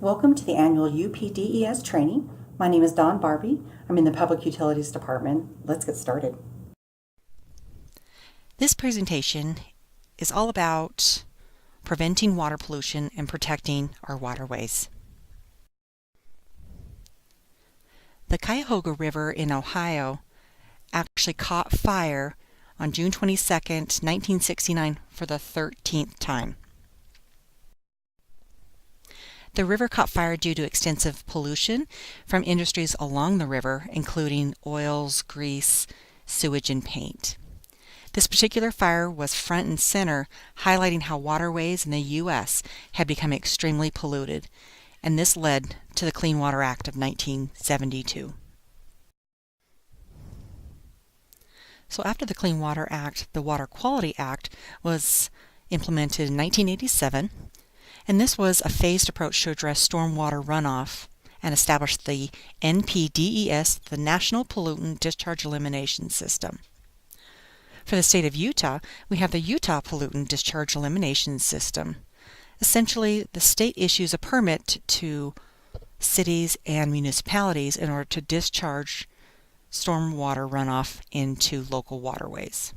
Welcome to the annual UPDES training. My name is Dawn Barbie. I'm in the Public Utilities Department. Let's get started. This presentation is all about preventing water pollution and protecting our waterways. The Cuyahoga River in Ohio actually caught fire on June 22nd, 1969 for the 13th time. The river caught fire due to extensive pollution from industries along the river, including oils, grease, sewage, and paint. This particular fire was front and center, highlighting how waterways in the U.S. had become extremely polluted, and this led to the Clean Water Act of 1972. So after the Clean Water Act, the Water Quality Act was implemented in 1987, and this was a phased approach to address stormwater runoff and establish the NPDES, the National Pollutant Discharge Elimination System. For the state of Utah, we have the Utah Pollutant Discharge Elimination System. Essentially, the state issues a permit to cities and municipalities in order to discharge stormwater runoff into local waterways.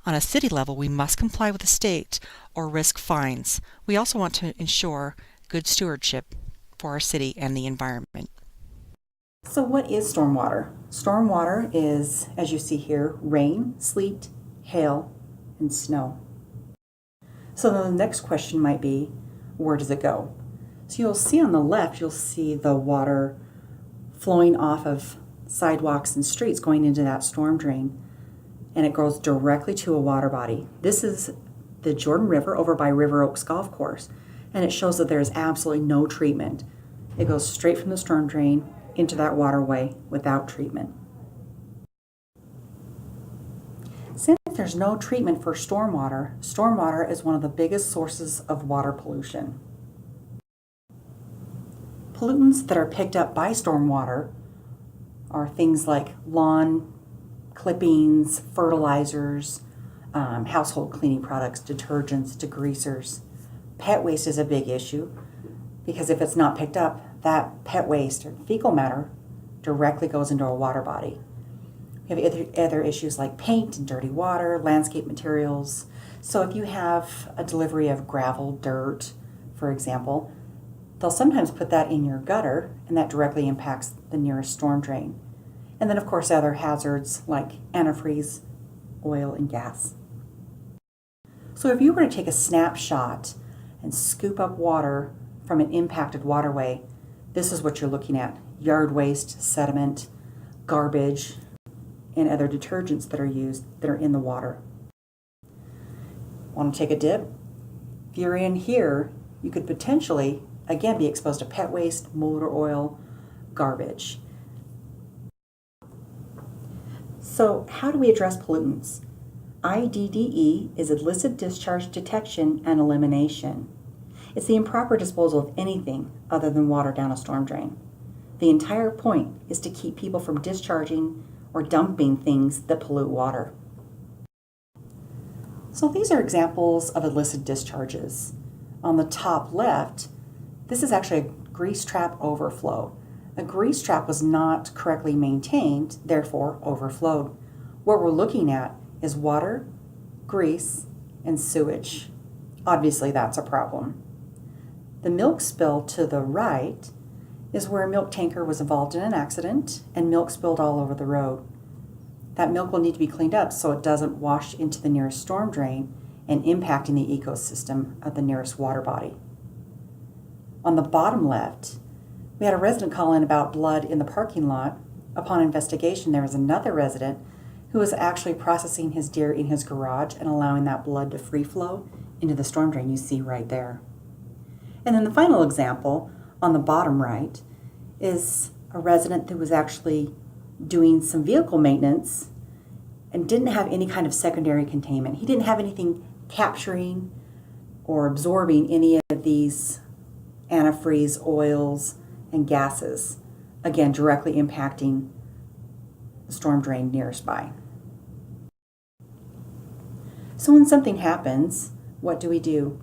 On a city level, we must comply with the state or risk fines. We also want to ensure good stewardship for our city and the environment. So what is stormwater? Stormwater is, as you see here, rain, sleet, hail, and snow. So the next question might be, where does it go? So you'll see on the left, you'll see the water flowing off of sidewalks and streets going into that storm drain, and it goes directly to a water body. This is the Jordan River over by River Oaks Golf Course, and it shows that there's absolutely no treatment. It goes straight from the storm drain into that waterway without treatment. Since there's no treatment for stormwater, stormwater is one of the biggest sources of water pollution. Pollutants that are picked up by stormwater are things like lawn clippings, fertilizers, household cleaning products, detergents, degreasers. Pet waste is a big issue because if it's not picked up, that pet waste or fecal matter directly goes into a water body. We have other issues like paint and dirty water, landscape materials. So if you have a delivery of gravel, dirt, for example, they'll sometimes put that in your gutter, and that directly impacts the nearest storm drain. And then, of course, other hazards like antifreeze, oil, and gas. So if you were to take a snapshot and scoop up water from an impacted waterway, this is what you're looking at: yard waste, sediment, garbage, and other detergents that are used that are in the water. Want to take a dip? If you're in here, you could potentially, again, be exposed to pet waste, motor oil, garbage. So how do we address pollutants? IDDE is illicit discharge detection and elimination. It's the improper disposal of anything other than water down a storm drain. The entire point is to keep people from discharging or dumping things that pollute water. So these are examples of illicit discharges. On the top left, this is actually a grease trap overflow. A grease trap was not correctly maintained, therefore overflowed. What we're looking at is water, grease, and sewage. Obviously, that's a problem. The milk spill to the right is where a milk tanker was involved in an accident and milk spilled all over the road. That milk will need to be cleaned up so it doesn't wash into the nearest storm drain and impacting the ecosystem of the nearest water body. On the bottom left, we had a resident call in about blood in the parking lot. Upon investigation, there was another resident who was actually processing his deer in his garage and allowing that blood to free flow into the storm drain you see right there. And then the final example on the bottom right is a resident who was actually doing some vehicle maintenance and didn't have any kind of secondary containment. He didn't have anything capturing or absorbing any of these antifreeze, oils, and gases, again, directly impacting the storm drain nearest by. So when something happens, what do?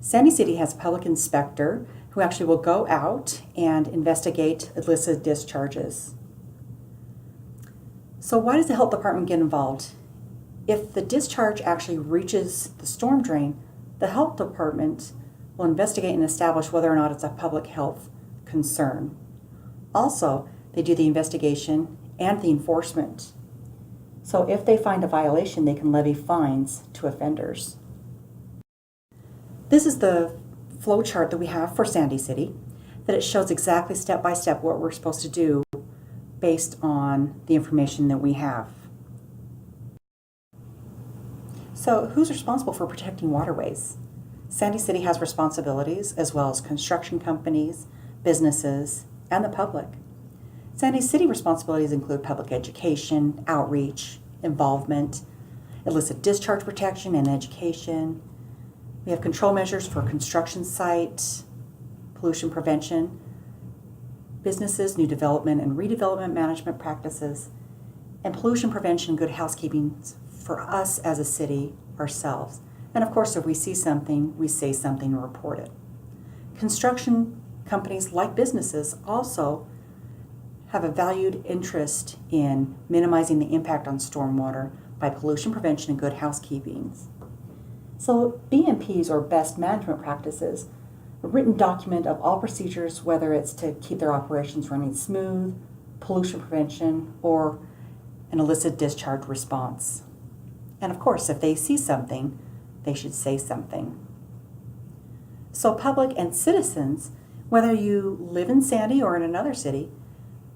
Sandy City has a public inspector who actually will go out and investigate illicit discharges. So why does the health department get involved? If the discharge actually reaches the storm drain, the health department will investigate and establish whether or not it's a public health concern. Also, they do the investigation and the enforcement. So if they find a violation, they can levy fines to offenders. This is the flow chart that we have for Sandy City, that it shows exactly step by step what we're supposed to do based on the information that we have. So who's responsible for protecting waterways? Sandy City has responsibilities as well as construction companies, businesses, and the public. Sandy City responsibilities include public education, outreach, involvement, illicit discharge protection and education. We have control measures for construction site, pollution prevention, businesses, new development and redevelopment management practices, and pollution prevention, good housekeeping for us as a city ourselves. And of course, if we see something, we say something and report it. Construction companies, like businesses, also have a valued interest in minimizing the impact on stormwater by pollution prevention and good housekeeping. So BMPs, or best management practices, a written document of all procedures, whether it's to keep their operations running smooth, pollution prevention, or an illicit discharge response. And of course, if they see something, they should say something. So public and citizens, whether you live in Sandy or in another city,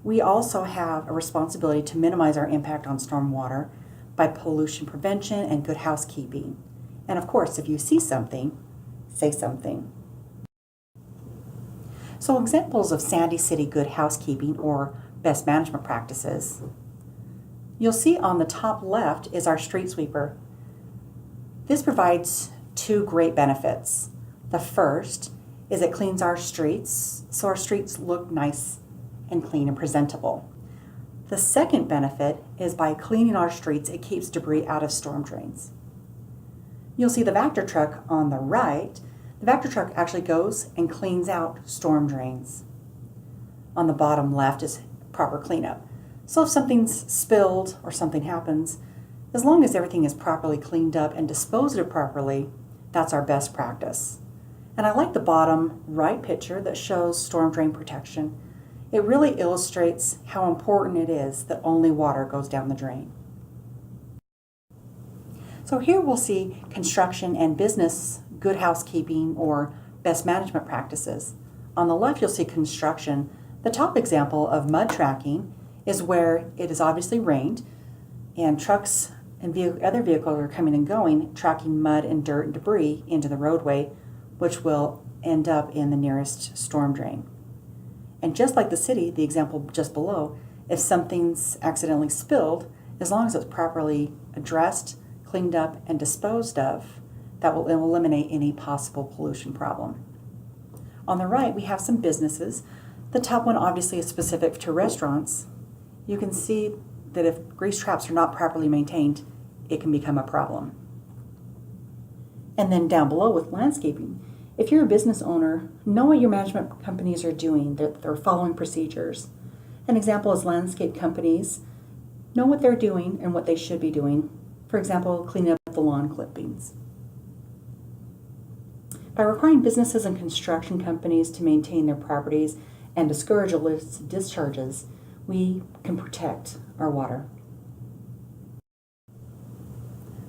we also have a responsibility to minimize our impact on stormwater by pollution prevention and good housekeeping. And of course, if you see something, say something. So examples of Sandy City good housekeeping or best management practices. You'll see on the top left is our street sweeper. This provides two great benefits. The first is it cleans our streets, so our streets look nice and clean and presentable. The second benefit is by cleaning our streets, it keeps debris out of storm drains. You'll see the Vector truck on the right. The Vector truck actually goes and cleans out storm drains. On the bottom left is proper cleanup. So if something's spilled or something happens, as long as everything is properly cleaned up and disposed of properly, that's our best practice. And I like the bottom right picture that shows storm drain protection. It really illustrates how important it is that only water goes down the drain. So here we'll see construction and business good housekeeping or best management practices. On the left, you'll see construction. The top example of mud tracking is where it has obviously rained and trucks and other vehicles are coming and going, tracking mud and dirt and debris into the roadway, which will end up in the nearest storm drain. And just like the city, the example just below, if something's accidentally spilled, as long as it's properly addressed, cleaned up, and disposed of, that will eliminate any possible pollution problem. On the right, we have some businesses. The top one obviously is specific to restaurants. You can see that if grease traps are not properly maintained, it can become a problem. And then down below with landscaping, if you're a business owner, know what your management companies are doing, that they're following procedures. An example is landscape companies know what they're doing and what they should be doing. For example, cleaning up the lawn clippings. By requiring businesses and construction companies to maintain their properties and discourage illicit discharges, we can protect our water.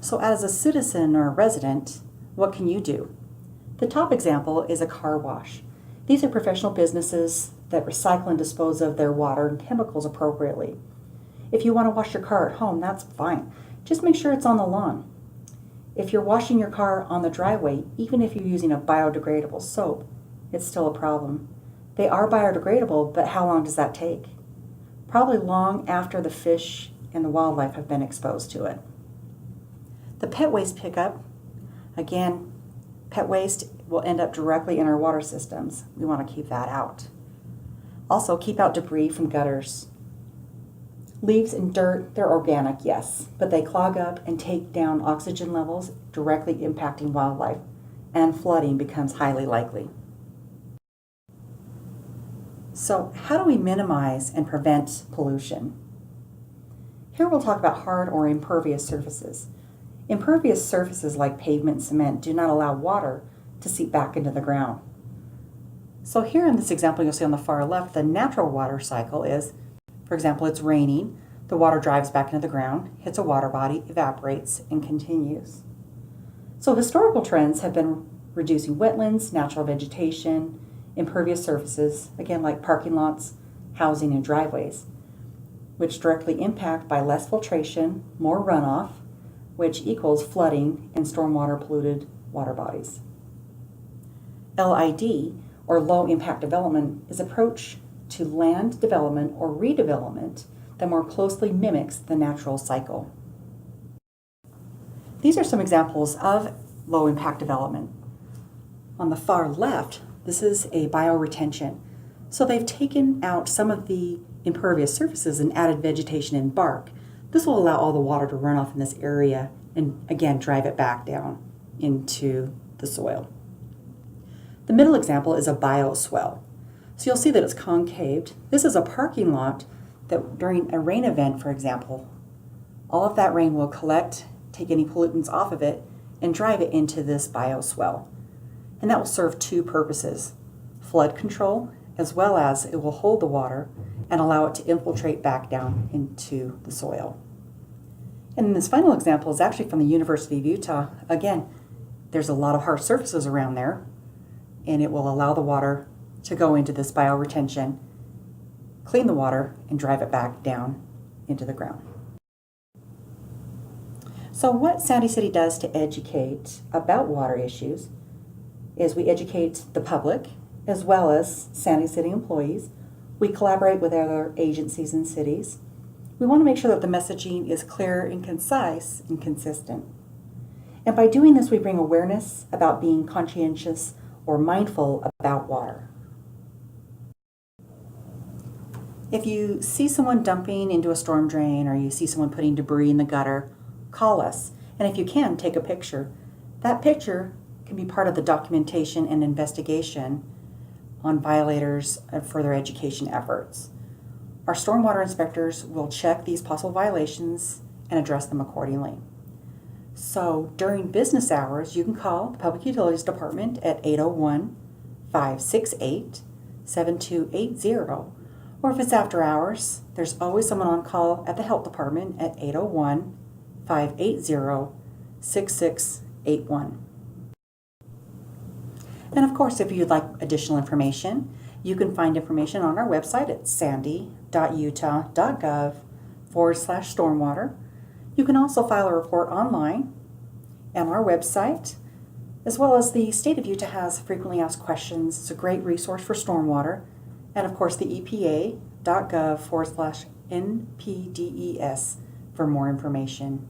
So as a citizen or a resident, what can you do? The top example is a car wash. These are professional businesses that recycle and dispose of their water and chemicals appropriately. If you want to wash your car at home, that's fine. Just make sure it's on the lawn. If you're washing your car on the driveway, even if you're using a biodegradable soap, it's still a problem. They are biodegradable, but how long does that take? Probably long after the fish and the wildlife have been exposed to it. The pet waste pickup, again, pet waste will end up directly in our water systems. We want to keep that out. Also, keep out debris from gutters. Leaves and dirt, they're organic, yes, but they clog up and take down oxygen levels, directly impacting wildlife and flooding becomes highly likely. So how do we minimize and prevent pollution? Here we'll talk about hard or impervious surfaces. Impervious surfaces like pavement and cement do not allow water to seep back into the ground. So here in this example you'll see on the far left, the natural water cycle is, for example, it's raining, the water drives back into the ground, hits a water body, evaporates, and continues. So historical trends have been reducing wetlands, natural vegetation, impervious surfaces, again like parking lots, housing, and driveways, which directly impact by less filtration, more runoff, which equals flooding and stormwater polluted water bodies. LID, or low impact development, is an approach to land development or redevelopment that more closely mimics the natural cycle. These are some examples of low impact development. On the far left, this is a bioretention. So they've taken out some of the impervious surfaces and added vegetation and bark. This will allow all the water to run off in this area and again drive it back down into the soil. The middle example is a bioswell. So you'll see that it's concaved. This is a parking lot that during a rain event, for example, all of that rain will collect, take any pollutants off of it, and drive it into this bioswell. And that will serve two purposes: flood control, as well as it will hold the water and allow it to infiltrate back down into the soil. And this final example is actually from the University of Utah. Again, there's a lot of hard surfaces around there, and it will allow the water to go into this bioretention, clean the water, and drive it back down into the ground. So what Sandy City does to educate about water issues is we educate the public as well as Sandy City employees. We collaborate with other agencies and cities. We want to make sure that the messaging is clear and concise and consistent. And by doing this, we bring awareness about being conscientious or mindful about water. If you see someone dumping into a storm drain or you see someone putting debris in the gutter, call us. And if you can, take a picture. That picture can be part of the documentation and investigation on violators and further education efforts. Our stormwater inspectors will check these possible violations and address them accordingly. So during business hours, you can call the Public Utilities Department at 801-568-7280. Or if it's after hours, there's always someone on call at the Health Department at 801-580-6681. And of course, if you'd like additional information, you can find information on our website at sandy.utah.gov/stormwater. You can also file a report online on our website, as well as the state of Utah has frequently asked questions. It's a great resource for stormwater. And of course, the EPA.gov/NPDES for more information.